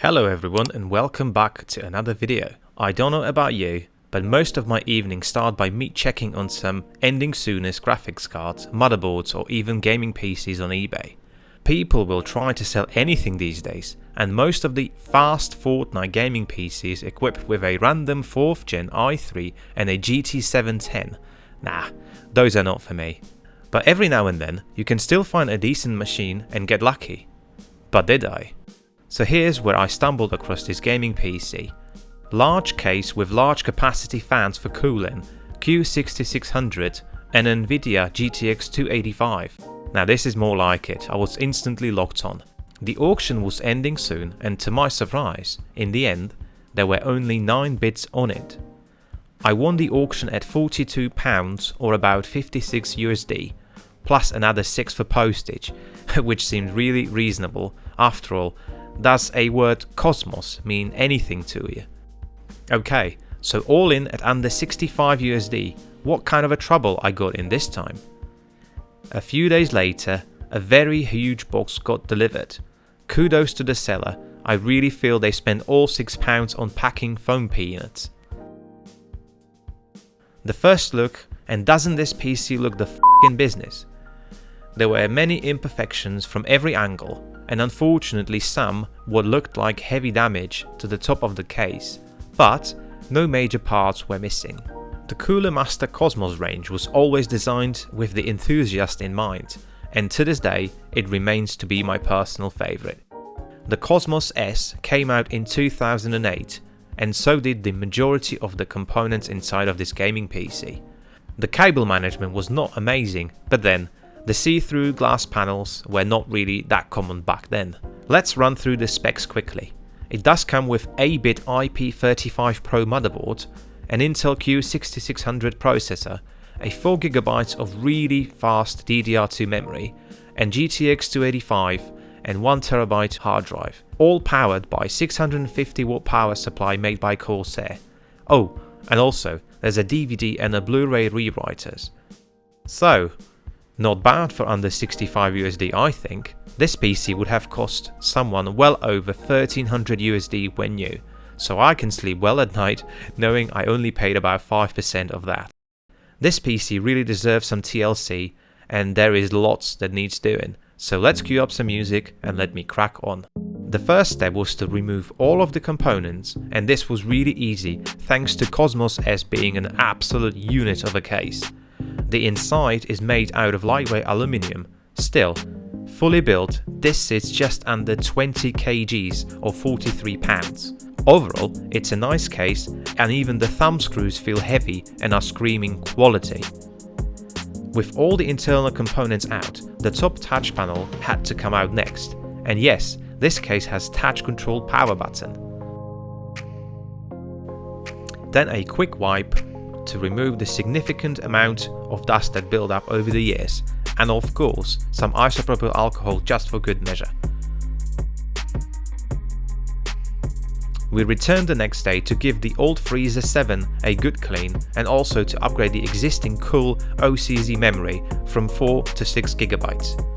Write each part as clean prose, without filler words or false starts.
Hello everyone and welcome back to another video. I don't know about you, but most of my evenings start by me checking on some ending soonest graphics cards, motherboards or even gaming PCs on eBay. People will try to sell anything these days, and most of the fast Fortnite gaming PCs equipped with a random 4th gen i3 and a GT 710, nah, those are not for me. But every now and then you can still find a decent machine and get lucky. But did I? So here's where I stumbled across this gaming PC. Large case with large capacity fans for cooling, Q6600 and Nvidia GTX 285. Now this is more like it, I was instantly locked on. The auction was ending soon and to my surprise, in the end, there were only 9 bids on it. I won the auction at £42 or about 56 USD, plus another 6 for postage, which seemed really reasonable. After all, does a word Cosmos mean anything to you? Okay, so all in at under 65 USD, what kind of a trouble I got in this time? A few days later, a very huge box got delivered. Kudos to the seller, I really feel they spent all £6 on packing foam peanuts. The first look, and doesn't this PC look the f***ing business? There were many imperfections from every angle, and unfortunately some what looked like heavy damage to the top of the case, but no major parts were missing. The Cooler Master Cosmos range was always designed with the enthusiast in mind, and to this day it remains to be my personal favourite. The Cosmos S came out in 2008, and so did the majority of the components inside of this gaming PC. The cable management was not amazing, but then the see-through glass panels were not really that common back then. Let's run through the specs quickly. It does come with 8-bit IP35 Pro motherboard, an Intel Q6600 processor, a 4GB of really fast DDR2 memory, and GTX 285 and 1TB hard drive, all powered by 650W power supply made by Corsair. Oh, and also there's a DVD and a Blu-ray rewriters. So, not bad for under 65 USD I think. This PC would have cost someone well over 1300 USD when new, so I can sleep well at night knowing I only paid about 5% of that. This PC really deserves some TLC, and there is lots that needs doing, so let's cue up some music and let me crack on. The first step was to remove all of the components, and this was really easy thanks to Cosmos S being an absolute unit of a case. The inside is made out of lightweight aluminium. Still, fully built, this sits just under 20 kgs or 43 pounds. Overall, it's a nice case, and even the thumb screws feel heavy and are screaming quality. With all the internal components out, the top touch panel had to come out next, and yes, this case has touch controlled power button. Then a quick wipe to remove the significant amount of dust that built up over the years, and of course some isopropyl alcohol just for good measure. We returned the next day to give the old Freezer 7 a good clean, and also to upgrade the existing cool OCZ memory from 4 to 6GB.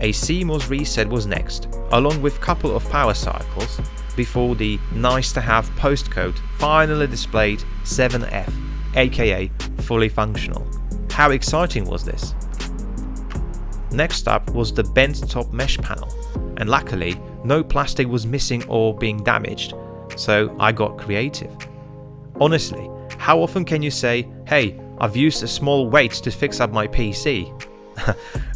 A CMOS reset was next, along with couple of power cycles, before the nice to have postcode finally displayed 7F, aka fully functional. How exciting was this? Next up was the bent top mesh panel, and luckily no plastic was missing or being damaged, so I got creative. Honestly, how often can you say, hey, I've used a small weight to fix up my PC?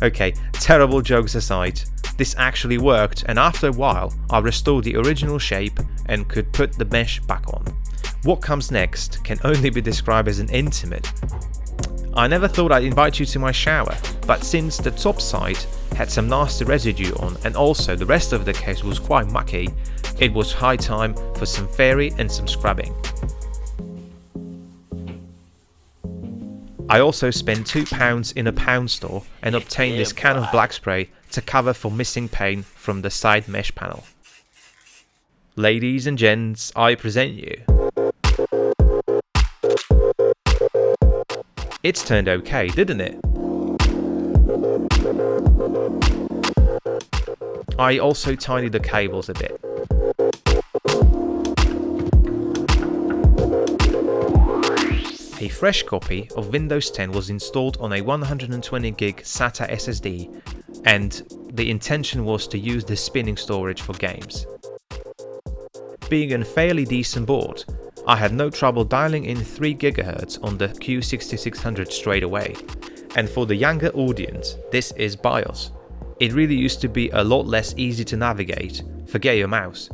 Okay, terrible jokes aside, this actually worked, and after a while I restored the original shape and could put the mesh back on. What comes next can only be described as an intimate. I never thought I'd invite you to my shower, but since the top side had some nasty residue on and also the rest of the case was quite mucky, it was high time for some fairy and some scrubbing. I also spent £2 in a pound store and obtained this can of black spray to cover for missing paint from the side mesh panel. Ladies and gents, I present you. It's turned okay, didn't it? I also tidied the cables a bit. A fresh copy of Windows 10 was installed on a 120GB SATA SSD, and the intention was to use the spinning storage for games. Being a fairly decent board, I had no trouble dialing in 3 GHz on the Q6600 straight away. And for the younger audience, this is BIOS. It really used to be a lot less easy to navigate, forget your mouse.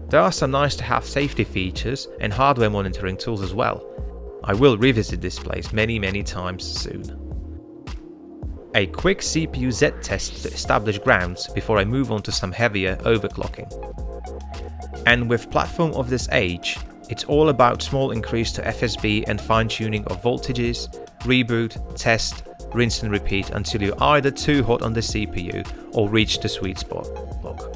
There are some nice to have safety features and hardware monitoring tools as well. I will revisit this place many times soon. A quick CPU Z test to establish grounds before I move on to some heavier overclocking. And with platform of this age, it's all about small increase to FSB and fine-tuning of voltages, reboot, test, rinse and repeat until you're either too hot on the CPU or reach the sweet spot lock.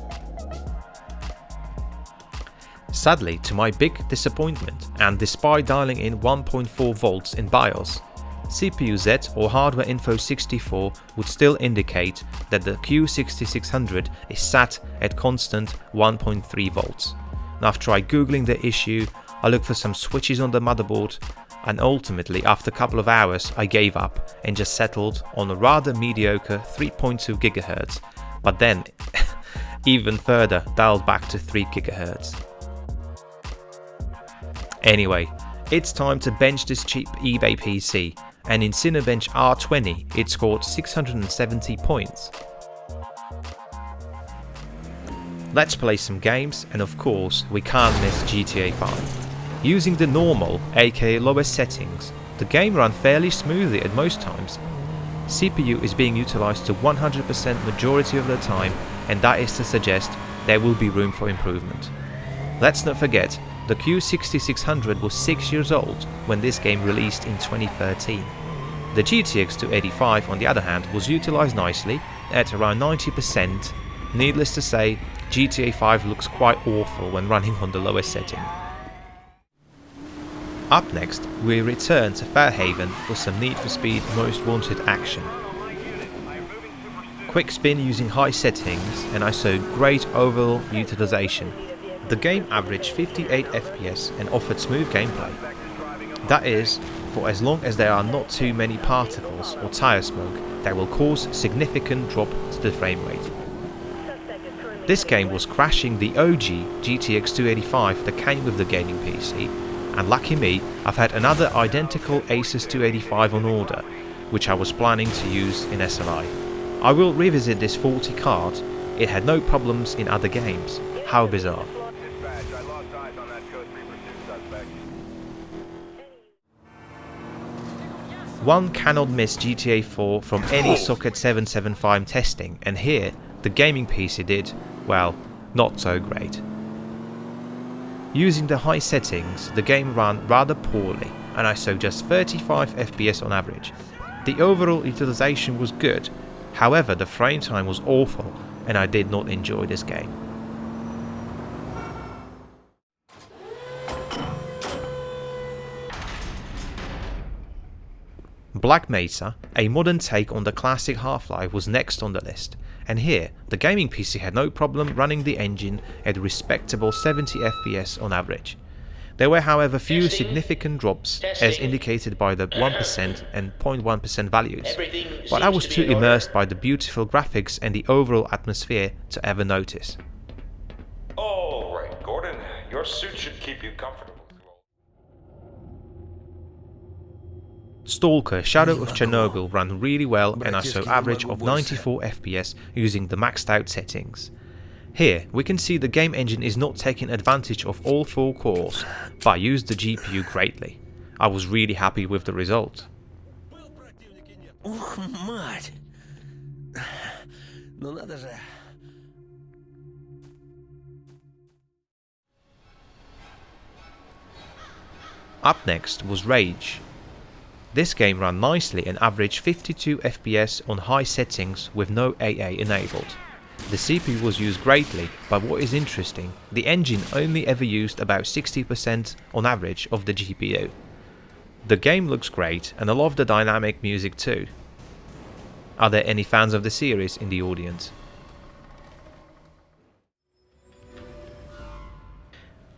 Sadly, to my big disappointment, and despite dialing in 1.4 volts in BIOS, CPU Z or Hardware Info 64 would still indicate that the Q6600 is sat at constant 1.3 volts. And I've tried googling the issue, I looked for some switches on the motherboard, and ultimately after a couple of hours I gave up and just settled on a rather mediocre 3.2 GHz, but then even further dialed back to 3 GHz. Anyway, it's time to bench this cheap eBay PC, and in CINEBENCH R20 it scored 670 points. Let's play some games, and of course we can't miss GTA 5. Using the normal, aka lowest settings, the game ran fairly smoothly at most times. CPU is being utilized to 100% majority of the time, and that is to suggest there will be room for improvement. Let's not forget, the Q6600 was 6 years old when this game released in 2013. The GTX 285 on the other hand was utilized nicely at around 90%. Needless to say, GTA 5 looks quite awful when running on the lowest setting. Up next, we return to Fairhaven for some Need for Speed Most Wanted action. Quick spin using high settings, and I saw great overall utilization. The game averaged 58 FPS and offered smooth gameplay. That is, for as long as there are not too many particles or tire smoke that will cause significant drop to the frame rate. This game was crashing the OG GTX 285 that came with the gaming PC, and lucky me, I've had another identical Asus 285 on order, which I was planning to use in SLI. I will revisit this faulty card, it had no problems in other games, how bizarre. One cannot miss GTA 4 from any Socket 775 testing, and here, the gaming PC did, well, not so great. Using the high settings, the game ran rather poorly, and I saw just 35 FPS on average. The overall utilization was good, however the frame time was awful, and I did not enjoy this game. Black Mesa, a modern take on the classic Half-Life, was next on the list, and here the gaming PC had no problem running the engine at a respectable 70 FPS on average. There were however few significant drops as indicated by the 1% and 0.1% values, but I was too immersed by the beautiful graphics and the overall atmosphere to ever notice. Alright, Gordon, your suit should keep you comfortable. S.T.A.L.K.E.R Shadow of Chernobyl ran really well, and I saw average of 94 FPS using the maxed out settings. Here we can see the game engine is not taking advantage of all 4 cores, but I used the GPU greatly. I was really happy with the result. Up next was Rage. This game ran nicely and averaged 52 FPS on high settings with no AA enabled. The CPU was used greatly, but what is interesting, the engine only ever used about 60% on average of the GPU. The game looks great and I love the dynamic music too. Are there any fans of the series in the audience?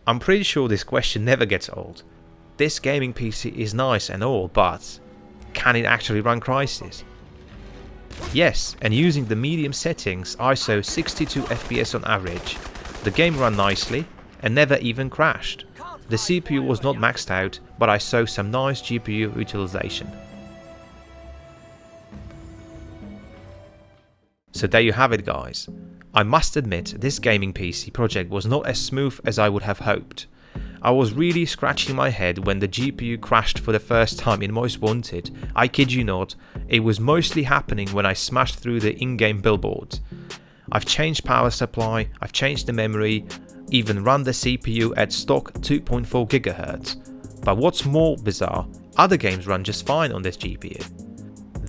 I'm pretty sure this question never gets old. This gaming PC is nice and all, but can it actually run CRYSIS? Yes, and using the medium settings, ISO 62 FPS on average, the game ran nicely and never even crashed. The CPU was not maxed out, but I saw some nice GPU utilization. So there you have it, guys. I must admit, this gaming PC project was not as smooth as I would have hoped. I was really scratching my head when the GPU crashed for the first time in Most Wanted. I kid you not, it was mostly happening when I smashed through the in-game billboards. I've changed power supply, I've changed the memory, even run the CPU at stock 2.4 GHz. But what's more bizarre, other games run just fine on this GPU.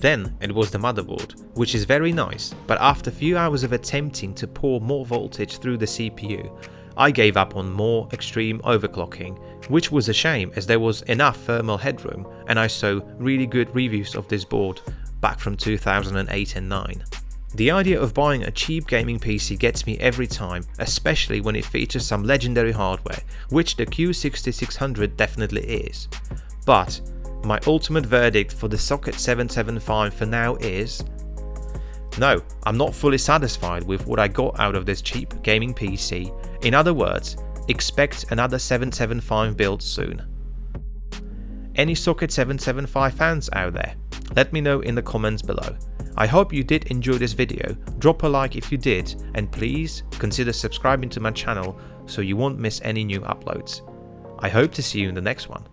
Then it was the motherboard, which is very nice, but after a few hours of attempting to pour more voltage through the CPU, I gave up on more extreme overclocking, which was a shame as there was enough thermal headroom and I saw really good reviews of this board back from 2008 and 9. The idea of buying a cheap gaming PC gets me every time, especially when it features some legendary hardware, which the Q6600 definitely is. But my ultimate verdict for the Socket 775 for now is no, I'm not fully satisfied with what I got out of this cheap gaming PC. In other words, expect another 775 build soon. Any Socket 775 fans out there? Let me know in the comments below. I hope you did enjoy this video, drop a like if you did, and please consider subscribing to my channel so you won't miss any new uploads. I hope to see you in the next one.